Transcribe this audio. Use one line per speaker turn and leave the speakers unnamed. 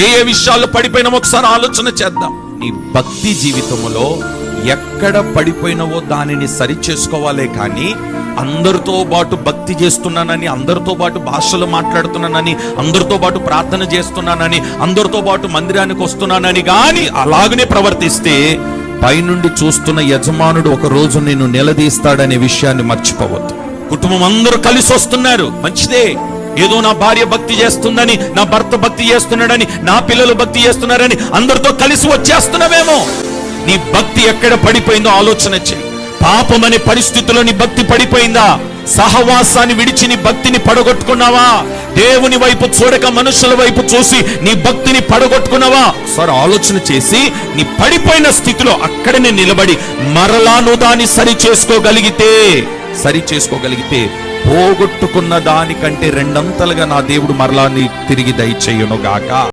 ఏ ఏ విషయాల్లో పడిపోయినామో ఒకసారి ఆలోచన చేద్దాం. నీ భక్తి జీవితంలో ఎక్కడ పడిపోయినవో దానిని సరి చేసుకోవాలే కానీ అందరితో పాటు భక్తి చేస్తున్నానని, అందరితో పాటు భాషలు మాట్లాడుతున్నానని, అందరితో పాటు ప్రార్థన చేస్తున్నానని, అందరితో పాటు మందిరానికి వస్తున్నానని కానీ అలాగనే ప్రవర్తిస్తే పైనుండి చూస్తున్న యజమానుడు ఒక రోజు నిన్ను నిలదీస్తాడనే విషయాన్ని మర్చిపోవద్దు. కుటుంబం అందరూ కలిసి వస్తున్నారు, మంచిదే. ఏదో నా భార్య భక్తి చేస్తుందని, నా భర్త భక్తి చేస్తున్నాడని, నా పిల్లలు భక్తి చేస్తున్నారని అందరితో కలిసి వచ్చేస్తున్నావేమో. నీ భక్తి ఎక్కడ పడిపోయిందో ఆలోచన చెయ్యి. పాపం అనే పరిస్థితుల్లో నీ భక్తి పడిపోయిందా? సహవాసాన్ని విడిచి నీ భక్తిని పడగొట్టుకున్నావా? దేవుని వైపు చూడక మనుషుల వైపు చూసి నీ భక్తిని పడగొట్టుకున్నావా? సరే, ఆలోచన చేసి నీ పడిపోయిన స్థితిలో అక్కడనే నిలబడి మరలా నువ్వు దాన్ని సరి చేసుకోగలిగితే పోగొట్టుకున్న దానికంటే రెండంతలుగా నా దేవుడు మరలా నీ తిరిగి దయచేయును గాక.